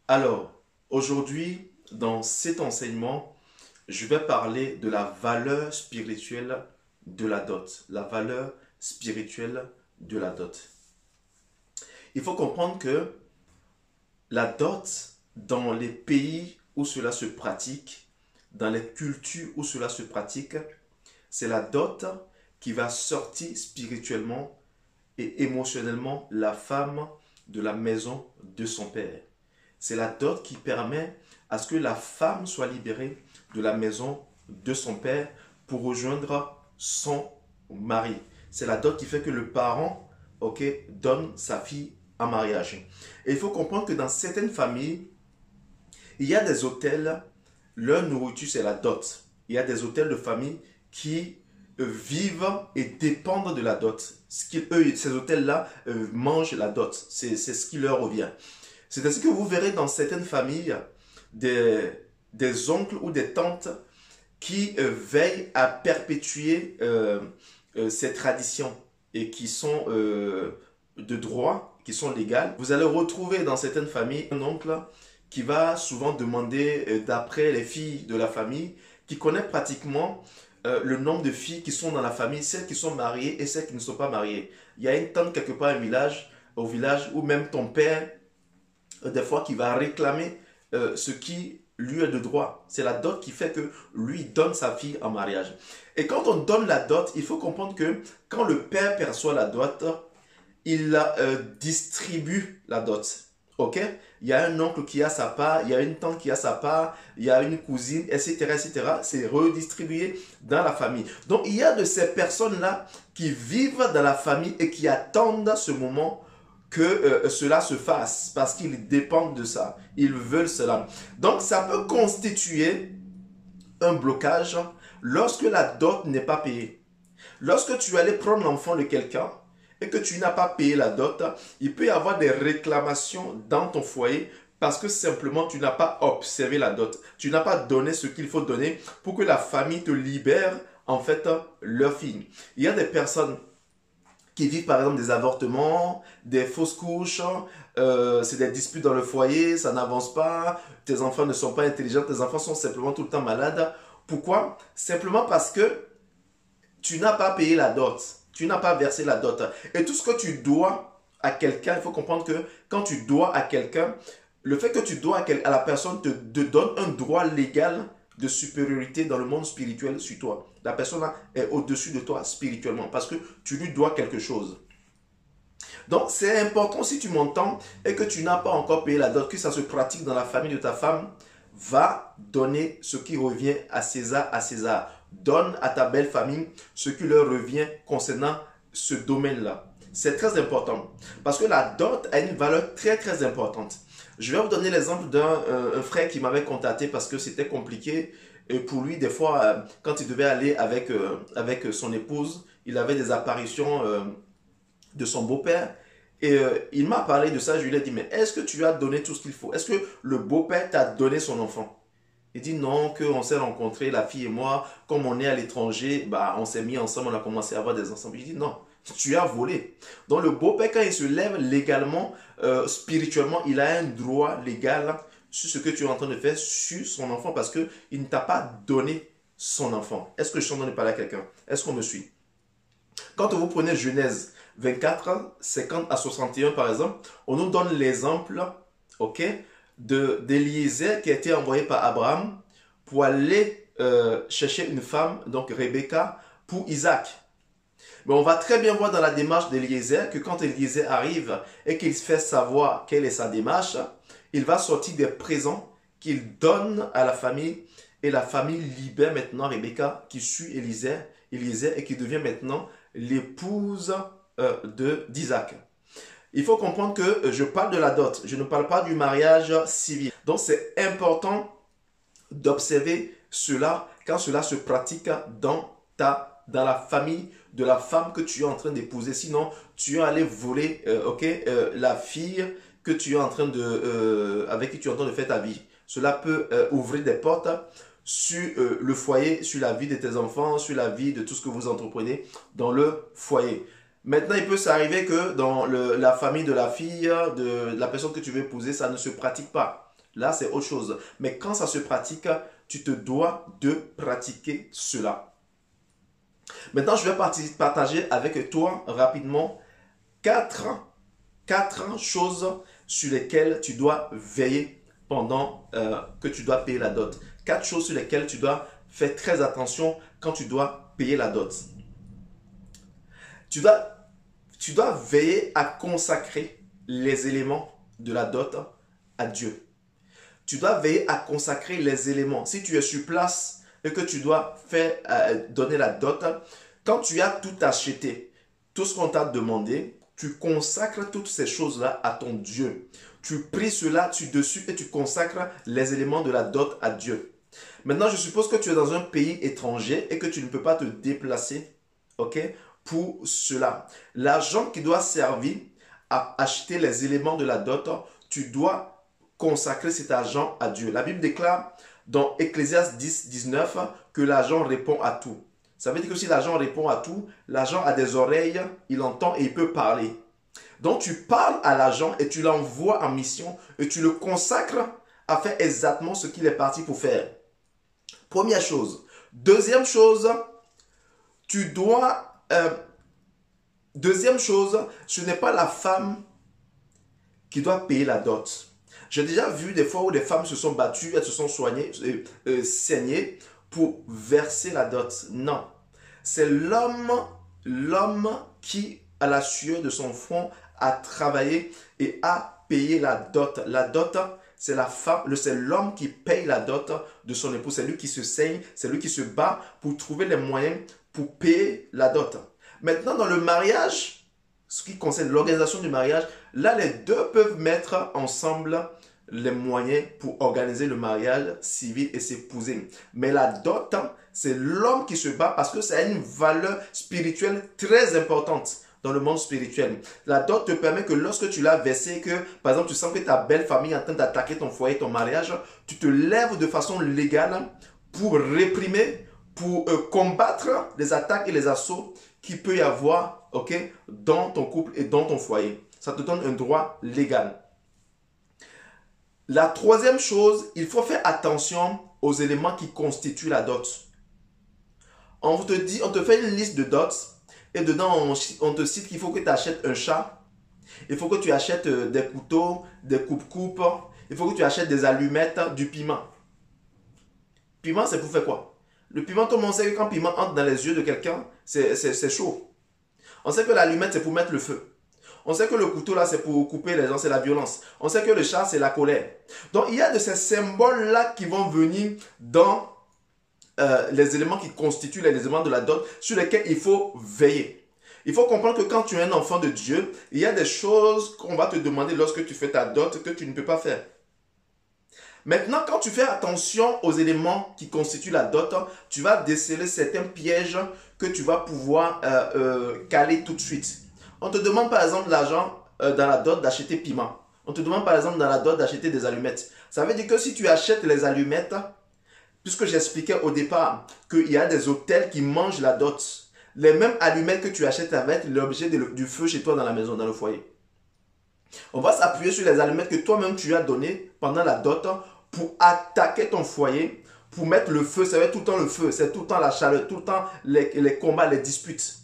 Alors, aujourd'hui, dans cet enseignement, je vais parler de la valeur spirituelle de la dot. La valeur spirituelle de la dot. Il faut comprendre que la dot, dans les pays où cela se pratique, dans les cultures où cela se pratique, c'est la dot qui va sortir spirituellement et émotionnellement la femme de la maison de son père. C'est la dot qui permet à ce que la femme soit libérée de la maison de son père pour rejoindre son mari. C'est la dot qui fait que le parent, ok, donne sa fille en mariage. Et il faut comprendre que dans certaines familles, il y a des hôtels, leur nourriture c'est la dot. Il y a des hôtels de famille qui vivent et dépendent de la dot. Ces hôtels-là mangent la dot. C'est ce qui leur revient. C'est ainsi que vous verrez dans certaines familles des oncles ou des tantes qui veillent à perpétuer ces traditions et qui sont de droit, qui sont légales. Vous allez retrouver dans certaines familles un oncle qui va souvent demander d'après les filles de la famille, qui connaît pratiquement le nombre de filles qui sont dans la famille, celles qui sont mariées et celles qui ne sont pas mariées. Il y a une tante quelque part au village où même ton père des fois qui va réclamer ce qui lui est de droit. C'est la dot qui fait que lui donne sa fille en mariage. Et quand on donne la dot, il faut comprendre que quand le père perçoit la dot, il distribue la dot. Ok? Il y a un oncle qui a sa part, il y a une tante qui a sa part, il y a une cousine, etc., etc. C'est redistribué dans la famille. Donc, il y a de ces personnes-là qui vivent dans la famille et qui attendent ce moment que cela se fasse parce qu'ils dépendent de ça. Ils veulent cela. Donc, ça peut constituer un blocage lorsque la dot n'est pas payée. Lorsque tu allais prendre l'enfant de quelqu'un et que tu n'as pas payé la dot, il peut y avoir des réclamations dans ton foyer parce que simplement tu n'as pas observé la dot. Tu n'as pas donné ce qu'il faut donner pour que la famille te libère en fait leur fille. Il y a des personnes qui vivent par exemple des avortements, des fausses couches, c'est des disputes dans le foyer, ça n'avance pas, tes enfants ne sont pas intelligents, tes enfants sont simplement tout le temps malades. Pourquoi? Simplement parce que tu n'as pas payé la dot, tu n'as pas versé la dot. Et tout ce que tu dois à quelqu'un, il faut comprendre que quand tu dois à quelqu'un, le fait que tu dois à la personne te donne un droit légal de supériorité dans le monde spirituel sur toi. La personne est au-dessus de toi spirituellement parce que tu lui dois quelque chose. Donc c'est important si tu m'entends et que tu n'as pas encore payé la dot, que ça se pratique dans la famille de ta femme, va donner ce qui revient à César à César. Donne à ta belle famille ce qui leur revient concernant ce domaine-là. C'est très important parce que la dot a une valeur très très importante. Je vais vous donner l'exemple d'un frère qui m'avait contacté parce que c'était compliqué. Et pour lui, des fois, quand il devait aller avec son épouse, il avait des apparitions de son beau-père. Et il m'a parlé de ça, je lui ai dit, mais est-ce que tu as donné tout ce qu'il faut? Est-ce que le beau-père t'a donné son enfant? Il dit non, qu'on s'est rencontrés, la fille et moi, comme on est à l'étranger, bah, on s'est mis ensemble, on a commencé à avoir des enfants. Il dit non, tu as volé. Donc le beau-père, quand il se lève légalement, spirituellement, il a un droit légal sur ce que tu es en train de faire sur son enfant parce qu'il ne t'a pas donné son enfant. Est-ce que je suis en train de parler à quelqu'un? Est-ce qu'on me suit? Quand vous prenez Genèse 24, 50 à 61 par exemple, on nous donne l'exemple, ok, d'Eliezer qui a été envoyé par Abraham pour aller chercher une femme, donc Rebecca, pour Isaac. Mais on va très bien voir dans la démarche d'Eliezer que quand Eliezer arrive et qu'il se fait savoir quelle est sa démarche, il va sortir des présents qu'il donne à la famille et la famille libère maintenant Rebecca qui suit Eliezer et qui devient maintenant l'épouse d'Isaac. Il faut comprendre que je parle de la dot, je ne parle pas du mariage civil. Donc c'est important d'observer cela quand cela se pratique dans la famille de la femme que tu es en train d'épouser. Sinon, tu es allé voler la fille que tu es en train avec qui tu es en train de faire ta vie. Cela peut ouvrir des portes sur le foyer, sur la vie de tes enfants, sur la vie de tout ce que vous entreprenez dans le foyer. Maintenant, il peut s'arriver que dans la famille de la fille, de la personne que tu veux épouser, ça ne se pratique pas. Là, c'est autre chose. Mais quand ça se pratique, tu te dois de pratiquer cela. Maintenant, je vais partager avec toi rapidement quatre choses sur lesquelles tu dois veiller pendant que tu dois payer la dot. 4 choses sur lesquelles tu dois faire très attention quand tu dois payer la dot. Tu dois veiller à consacrer les éléments de la dot à Dieu. Tu dois veiller à consacrer les éléments. Si tu es sur place et que tu dois donner la dot, quand tu as tout acheté, tout ce qu'on t'a demandé, tu consacres toutes ces choses-là à ton Dieu. Tu pries cela dessus et tu consacres les éléments de la dot à Dieu. Maintenant, je suppose que tu es dans un pays étranger et que tu ne peux pas te déplacer, ok, pour cela. L'argent qui doit servir à acheter les éléments de la dot, tu dois consacrer cet argent à Dieu. La Bible déclare dans Ecclésiaste 10, 19 que l'argent répond à tout. Ça veut dire que si l'argent répond à tout, l'argent a des oreilles, il entend et il peut parler. Donc tu parles à l'argent et tu l'envoies en mission et tu le consacres à faire exactement ce qu'il est parti pour faire. Première chose. Deuxième chose, ce n'est pas la femme qui doit payer la dot. J'ai déjà vu des fois où des femmes se sont battues, elles se sont saignées pour verser la dot. Non. C'est l'homme qui, à la sueur de son front, a travaillé et a payé la dot. La dot, c'est l'homme qui paye la dot de son époux. C'est lui qui se saigne, c'est lui qui se bat pour trouver les moyens pour payer la dot. Maintenant, dans le mariage, ce qui concerne l'organisation du mariage, là, les deux peuvent mettre ensemble les moyens pour organiser le mariage civil et s'épouser. Mais la dot, c'est l'homme qui se bat parce que ça a une valeur spirituelle très importante dans le monde spirituel. La dot te permet que lorsque tu l'as versé, que par exemple tu sens que ta belle famille est en train d'attaquer ton foyer, ton mariage, tu te lèves de façon légale pour réprimer, pour combattre les attaques et les assauts qu'il peut y avoir, ok, dans ton couple et dans ton foyer. Ça te donne un droit légal. La troisième chose, il faut faire attention aux éléments qui constituent la dot. On te fait une liste de dots et dedans on te cite qu'il faut que tu achètes un chat, il faut que tu achètes des couteaux, des coupes-coupes, il faut que tu achètes des allumettes, du piment. Piment, c'est pour faire quoi? Le piment, tout le monde sait que quand le piment entre dans les yeux de quelqu'un, c'est chaud. On sait que l'allumette, c'est pour mettre le feu. On sait que le couteau, là, c'est pour couper les gens, c'est la violence. On sait que le chat, c'est la colère. Donc, il y a de ces symboles-là qui vont venir dans les éléments qui constituent les éléments de la dot sur lesquels il faut veiller. Il faut comprendre que quand tu es un enfant de Dieu, il y a des choses qu'on va te demander lorsque tu fais ta dot que tu ne peux pas faire. Maintenant, quand tu fais attention aux éléments qui constituent la dot, tu vas déceler certains pièges que tu vas pouvoir caler tout de suite. On te demande par exemple l'argent dans la dot d'acheter piment. On te demande par exemple dans la dot d'acheter des allumettes. Ça veut dire que si tu achètes les allumettes, puisque j'expliquais au départ qu'il y a des hôtels qui mangent la dot, les mêmes allumettes que tu achètes avec l'objet du feu chez toi dans la maison, dans le foyer. On va s'appuyer sur les allumettes que toi-même tu as données pendant la dot pour attaquer ton foyer, pour mettre le feu. Ça va être tout le temps le feu, c'est tout le temps la chaleur, tout le temps les combats, les disputes.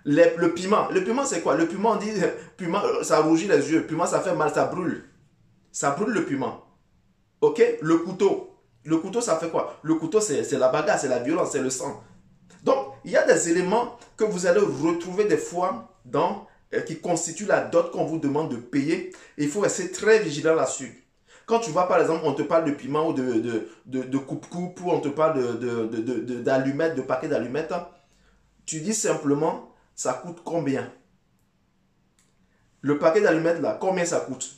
Le piment c'est quoi? Le piment, on dit, piment, ça rougit les yeux, piment ça fait mal, ça brûle. Ça brûle le piment. Ok? Le couteau ça fait quoi? Le couteau c'est la bagarre, c'est la violence, c'est le sang. Donc il y a des éléments que vous allez retrouver des fois qui constituent la dot qu'on vous demande de payer. Et il faut rester très vigilant là-dessus. Quand tu vois par exemple, on te parle de piment ou de coupe-coupe, ou on te parle d'allumettes, de paquets d'allumettes, tu dis simplement, ça coûte combien? Le paquet d'allumettes là, combien ça coûte?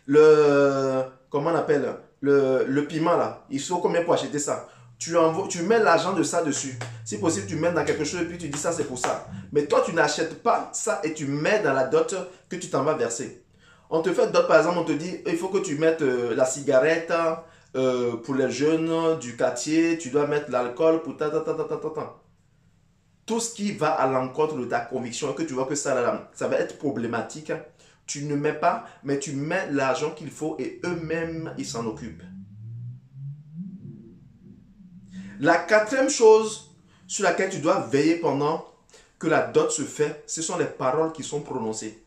Comment on appelle? Le piment là, il faut combien pour acheter ça? Tu mets l'argent de ça dessus. Si possible, tu mets dans quelque chose et puis tu dis ça, c'est pour ça. Mais toi, tu n'achètes pas ça et tu mets dans la dot que tu t'en vas verser. On te fait dot, par exemple, on te dit, il faut que tu mettes la cigarette pour les jeunes du quartier, tu dois mettre l'alcool pour tout ce qui va à l'encontre de ta conviction et que tu vois que ça va être problématique Tu ne mets pas, mais tu mets l'argent qu'il faut et eux-mêmes, ils s'en occupent. La quatrième chose sur laquelle tu dois veiller pendant que la dot se fait, ce sont les paroles qui sont prononcées.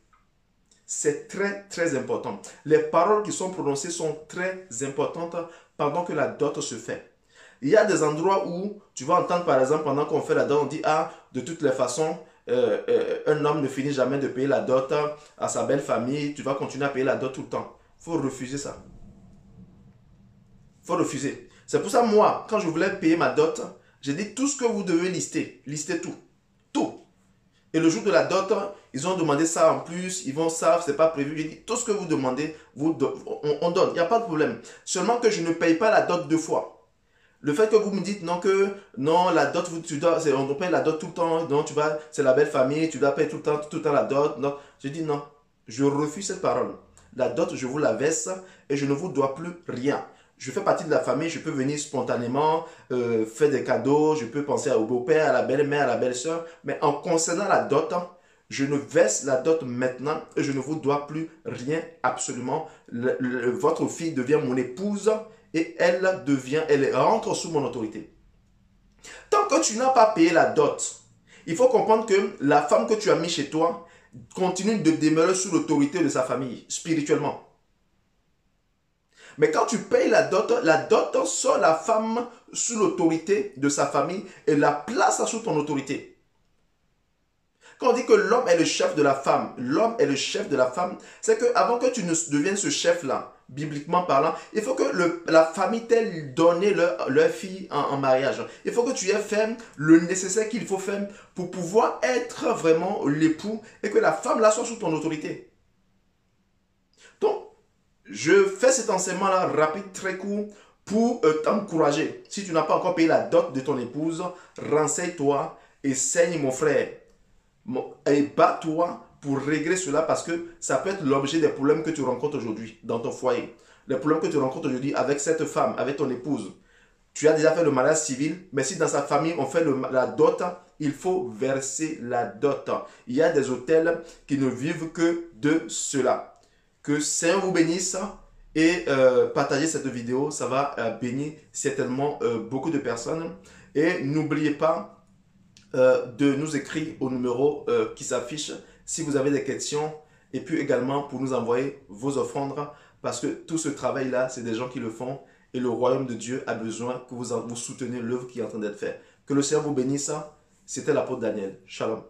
C'est très, très important. Les paroles qui sont prononcées sont très importantes pendant que la dot se fait. Il y a des endroits où tu vas entendre, par exemple, pendant qu'on fait la dot, on dit, ah, de toutes les façons, un homme ne finit jamais de payer la dot à sa belle famille, tu vas continuer à payer la dot tout le temps. Il faut refuser ça. Il faut refuser. C'est pour ça, moi, quand je voulais payer ma dot, j'ai dit tout ce que vous devez lister. Listez tout. Tout. Et le jour de la dot, ils ont demandé ça en plus, ils vont ça, c'est pas prévu. J'ai dit, tout ce que vous demandez, on donne, il n'y a pas de problème. Seulement que je ne paye pas la dot deux fois. Le fait que vous me dites non, non, la dot, on paye la dot tout le temps, non, c'est la belle famille, tu dois payer tout le temps la dot. Non, je dis non, je refuse cette parole. La dot, je vous la verse et je ne vous dois plus rien. Je fais partie de la famille, je peux venir spontanément, faire des cadeaux, je peux penser au beau-père, à la belle-mère, à la belle-sœur. Mais en concernant la dot, je ne verse la dot maintenant et je ne vous dois plus rien absolument. Votre fille devient mon épouse et elle rentre sous mon autorité. Tant que tu n'as pas payé la dot, il faut comprendre que la femme que tu as mis chez toi continue de demeurer sous l'autorité de sa famille, spirituellement. Mais quand tu payes la dot sort la femme sous l'autorité de sa famille et la place sous ton autorité. Quand on dit que l'homme est le chef de la femme, l'homme est le chef de la femme, c'est qu'avant que tu ne deviennes ce chef-là, bibliquement parlant, il faut que la famille t'ait donné leur fille en mariage. Il faut que tu aies fait le nécessaire qu'il faut faire pour pouvoir être vraiment l'époux et que la femme là soit sous ton autorité. Donc, je fais cet enseignement-là rapide, très court, pour t'encourager. Si tu n'as pas encore payé la dot de ton épouse, renseigne-toi et saigne mon frère. Et bats-toi pour régler cela parce que ça peut être l'objet des problèmes que tu rencontres aujourd'hui dans ton foyer. Les problèmes que tu rencontres aujourd'hui avec cette femme, avec ton épouse. Tu as déjà fait le mariage civil, mais si dans sa famille on fait la dot, il faut verser la dot. Il y a des hôtels qui ne vivent que de cela. Que Seigneur vous bénisse et partagez cette vidéo, ça va bénir certainement beaucoup de personnes. Et n'oubliez pas de nous écrire au numéro qui s'affiche si vous avez des questions et puis également pour nous envoyer vos offrandes parce que tout ce travail-là, c'est des gens qui le font et le royaume de Dieu a besoin que vous souteniez l'œuvre qui est en train d'être faite. Que le Seigneur vous bénisse. C'était l'apôtre Daniel. Shalom.